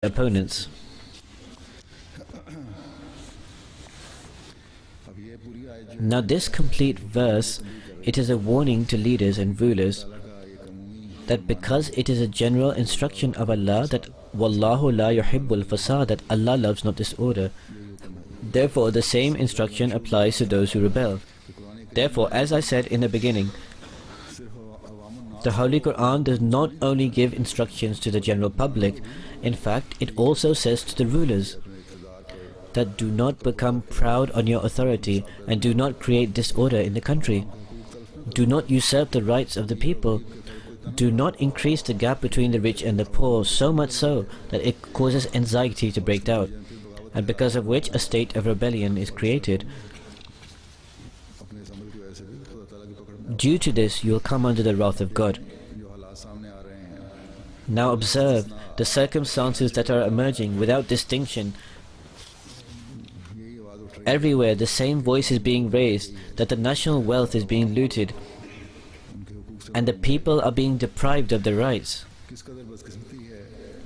opponents. Now this complete verse, it is a warning to leaders and rulers that because it is a general instruction of Allah that Wallahu la yuhibbul fasad, that Allah loves not disorder. Therefore the same instruction applies to those who rebel. Therefore, as I said in the beginning, the Holy Quran does not only give instructions to the general public, in fact it also says to the rulers that do not become proud on your authority and do not create disorder in the country. Do not usurp the rights of the people. Do not increase the gap between the rich and the poor, so much so that it causes anxiety to break out, and because of which a state of rebellion is created. Due to this, you will come under the wrath of God. Now observe the circumstances that are emerging without distinction. Everywhere the same voice is being raised that the national wealth is being looted and the people are being deprived of their rights.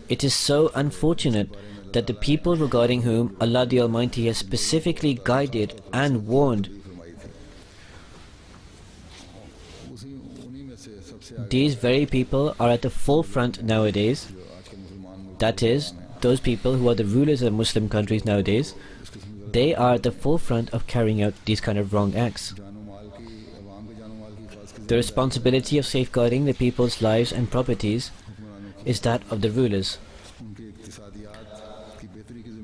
It is so unfortunate that the people regarding whom Allah the Almighty has specifically guided and warned, these very people are at the forefront nowadays. That is, those people who are the rulers of Muslim countries nowadays, they are at the forefront of carrying out these kind of wrong acts. The responsibility of safeguarding the people's lives and properties is that of the rulers.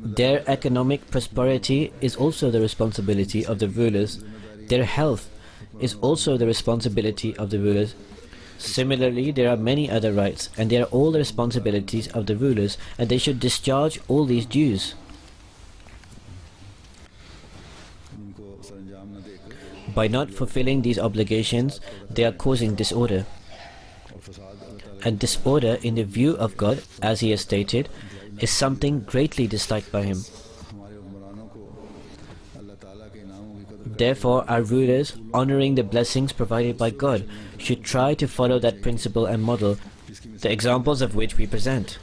Their economic prosperity is also the responsibility of the rulers. Their health is also the responsibility of the rulers. Similarly, there are many other rights, and they are all the responsibilities of the rulers, and they should discharge all these dues. By not fulfilling these obligations, they are causing disorder. And disorder in the view of God, as He has stated, is something greatly disliked by Him. Therefore, our rulers, honoring the blessings provided by God, should try to follow that principle and model, the examples of which we present.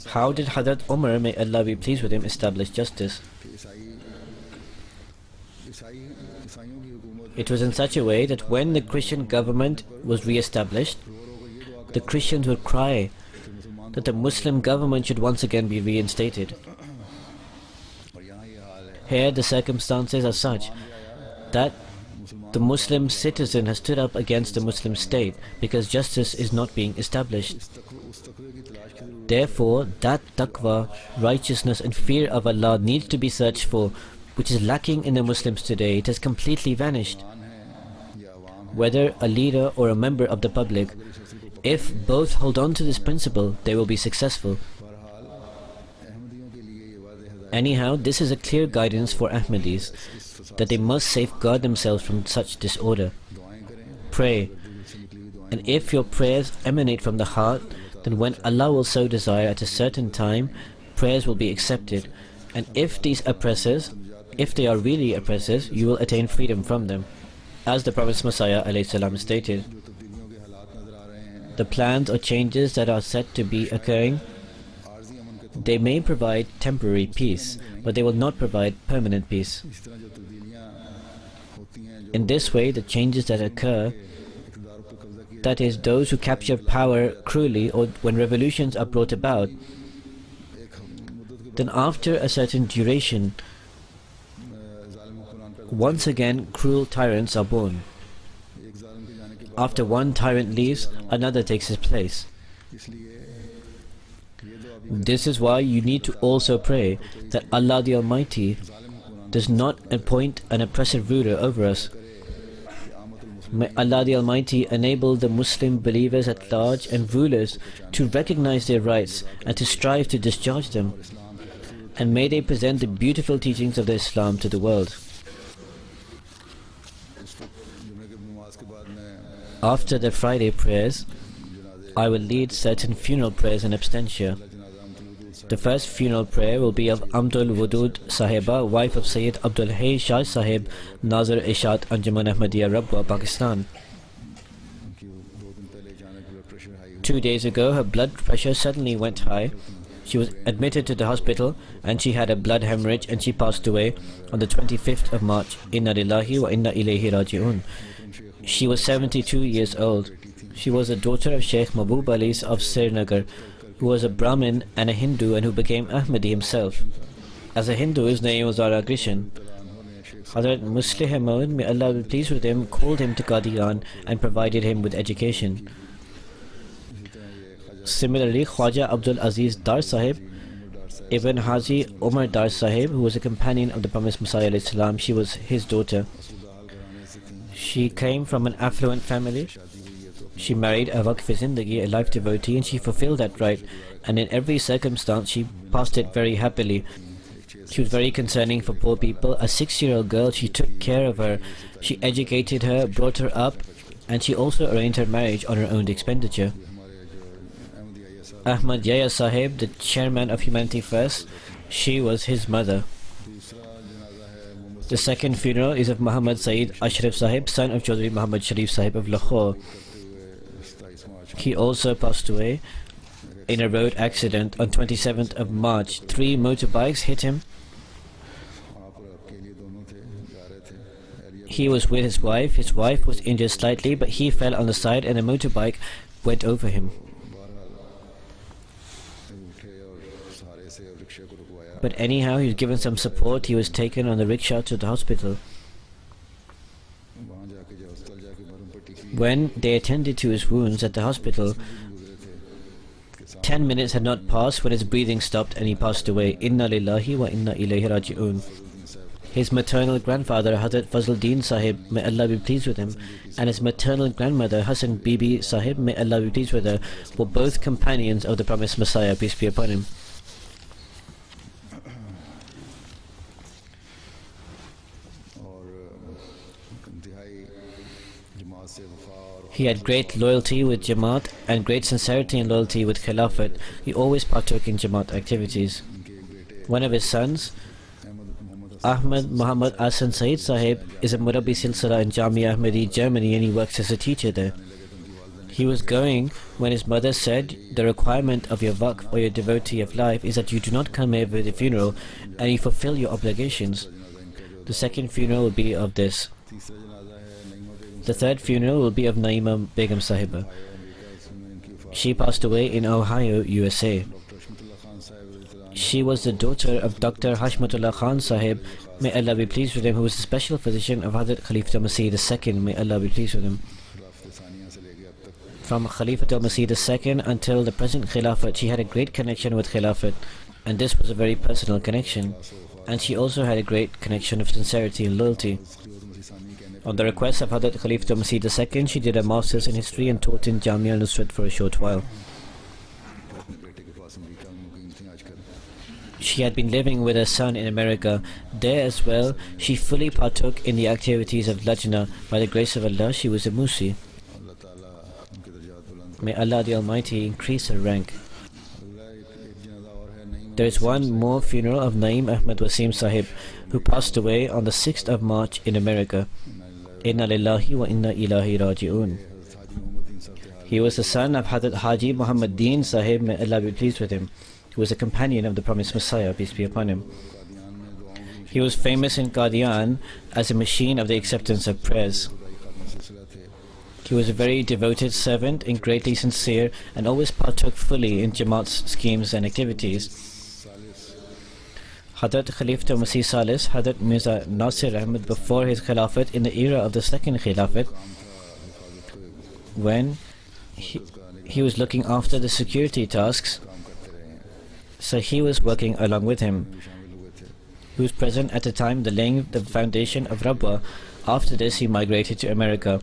How did Hazrat Umar, may Allah be pleased with him, establish justice? It was in such a way that when the Christian government was re-established, the Christians would cry that the Muslim government should once again be reinstated. Here the circumstances are such that the Muslim citizen has stood up against the Muslim state because justice is not being established. Therefore, that taqwa, righteousness and fear of Allah needs to be searched for, which is lacking in the Muslims today. It has completely vanished. Whether a leader or a member of the public, if both hold on to this principle, they will be successful. Anyhow, this is a clear guidance for Ahmadis, that they must safeguard themselves from such disorder. Pray, and if your prayers emanate from the heart, then when Allah will so desire at a certain time, prayers will be accepted. And if these oppressors, if they are really oppressors, you will attain freedom from them. As the Prophet Messiah ﷺ stated, the plans or changes that are said to be occurring, they may provide temporary peace, but they will not provide permanent peace. In this way, the changes that occur, that is, those who capture power cruelly or when revolutions are brought about, then after a certain duration, once again cruel tyrants are born. After one tyrant leaves, another takes his place. This is why you need to also pray that Allah the Almighty does not appoint an oppressive ruler over us. May Allah the Almighty enable the Muslim believers at large and rulers to recognize their rights and to strive to discharge them. And may they present the beautiful teachings of the Islam to the world. After the Friday prayers, I will lead certain funeral prayers in absentia. The first funeral prayer will be of Amdul Wudud Sahiba, wife of Sayyid Abdul Hay Shah Sahib, Nazir Ishat Anjuman Ahmadiyya Rabwa, Pakistan. 2 days ago, her blood pressure suddenly went high. She was admitted to the hospital and she had a blood hemorrhage and she passed away on the 25th of March. Inna lillahi wa inna ilayhi raji'un. She was 72 years old. She was the daughter of Sheikh Mahbub Ali of Srinagar, who was a Brahmin and a Hindu and who became Ahmadi himself. As a Hindu, his name was Ara Krishan. Hazrat Muslih Maud, may Allah be pleased with him, called him to Qadian and provided him with education. Similarly, Khwaja Abdul Aziz Dar Sahib, Ibn Haji Umar Dar Sahib, who was a companion of the Promised Messiah ﷺ, she was his daughter. She came from an affluent family. She married a Waqf-e-Zindagi, a life devotee, and she fulfilled that right, and in every circumstance she passed it very happily. She was very concerning for poor people. A 6-year-old girl, she took care of her, she educated her, brought her up, and she also arranged her marriage on her own expenditure. Ahmad Yahya Sahib, the chairman of Humanity First, she was his mother. The second funeral is of Muhammad Saeed Ashraf Sahib, son of Chaudhry Muhammad Sharif Sahib of Lahore. He also passed away in a road accident on 27th of March. 3 motorbikes hit him. He was with his wife. His wife was injured slightly, but he fell on the side and the motorbike went over him. But anyhow, he was given some support. He was taken on the rickshaw to the hospital. When they attended to his wounds at the hospital, 10 minutes had not passed when his breathing stopped and he passed away. Inna lillahi wa inna ilayhi raji'un. His maternal grandfather, Hazrat Fazluddin Sahib, may Allah be pleased with him, and his maternal grandmother, Hassan Bibi Sahib, may Allah be pleased with her, were both companions of the Promised Messiah, peace be upon him. He had great loyalty with Jamaat and great sincerity and loyalty with Khilafat. He always partook in Jamaat activities. One of his sons, Ahmad Muhammad Ahsan Saeed Sahib, is a Murabbi Silsila in Jamia Ahmadi, Germany, and he works as a teacher there. He was going when his mother said, the requirement of your waqf or your devotee of life is that you do not come here for the funeral and you fulfill your obligations. The second funeral will be of this. The third funeral will be of Naima Begum Sahiba. She passed away in Ohio, USA. She was the daughter of Dr. Hashmatullah Khan Sahib, may Allah be pleased with him, who was the special physician of Hazrat Khalifatul Masih II, may Allah be pleased with him. From Khalifatul Masih II until the present Khilafat, she had a great connection with Khilafat, and this was a very personal connection. And she also had a great connection of sincerity and loyalty. On the request of Hazrat Khalifatul Masih II, she did a master's in history and taught in Jamia al-Nusrat for a short while. She had been living with her son in America. There as well, she fully partook in the activities of Lajna. By the grace of Allah, she was a Musi. May Allah the Almighty increase her rank. There is one more funeral of Naeem Ahmad Wasim Sahib, who passed away on the 6th of March in America. Inna lillahi wa inna ilahi raji'un. He was the son of Hazrat Haji Muhammad Deen Sahib, may Allah be pleased with him, who was a companion of the Promised Messiah, peace be upon him. He was famous in Qadian as a machine of the acceptance of prayers. He was a very devoted servant and greatly sincere, and always partook fully in Jamaat's schemes and activities. Hazrat Khalifatul Masih Salis, Hazrat Mirza Nasir Ahmad, before his Khilafat, in the era of the second Khilafat, when he was looking after the security tasks, so he was working along with him. He was present at the time the laying the foundation of Rabwa. After this, he migrated to America.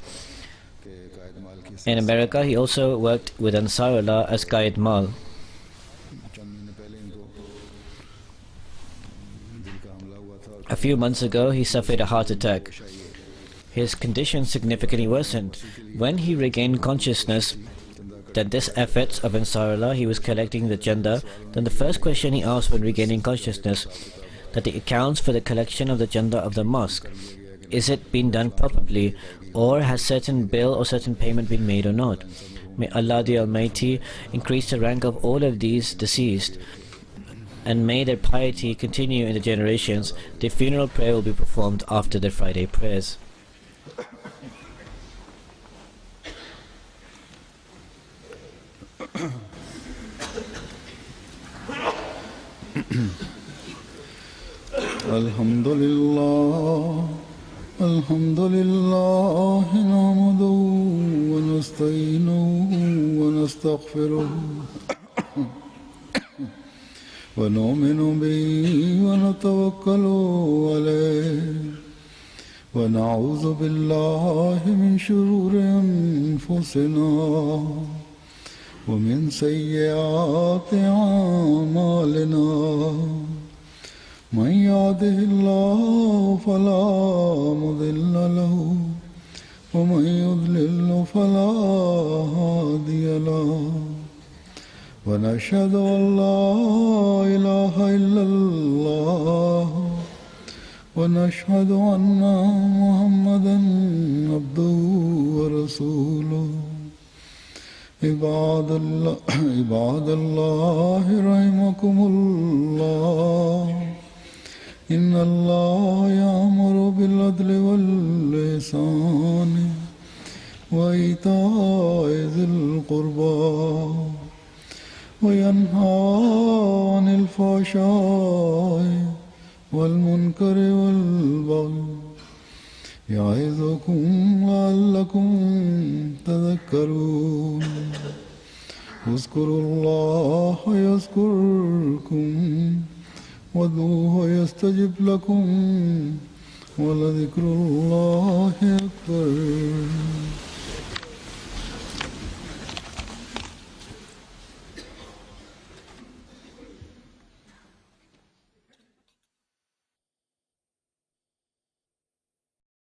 In America, he also worked with Ansarullah as Qaid Mal. A few months ago, he suffered a heart attack. His condition significantly worsened. When he regained consciousness that this efforts of Ansarullah, he was collecting the Janda, then the first question he asked when regaining consciousness, that the accounts for the collection of the Janda of the mosque, is it being done properly, or has certain bill or certain payment been made or not? May Allah the Almighty increase the rank of all of these deceased, and may their piety continue in the generations. The funeral prayer will be performed after the Friday prayers. Alhamdulillah, alhamdulillah, nahmaduhu wa nasta'inuhu wa nastaghfiruh wa nu'minu bihi wa natawakkalu alayhi wa na'udhu billahi min shururi anfusina wa min sayyiati a'malina. من يهده الله فلا مضل له ومن يضلل فلا هادي له ونشهد أن لا إله إلا الله ونشهد أن محمدا عبده ورسوله عباد الله رحمكم الله إن الله يأمر بالعدل والإحسان وإيتاء ذي القربى وينهى عن الفحشاء والمنكر والبغي يعظكم لعلكم تذكرون اذكروا الله يذكركم وادعوه يستجب لكم ولذكر الله أكبر.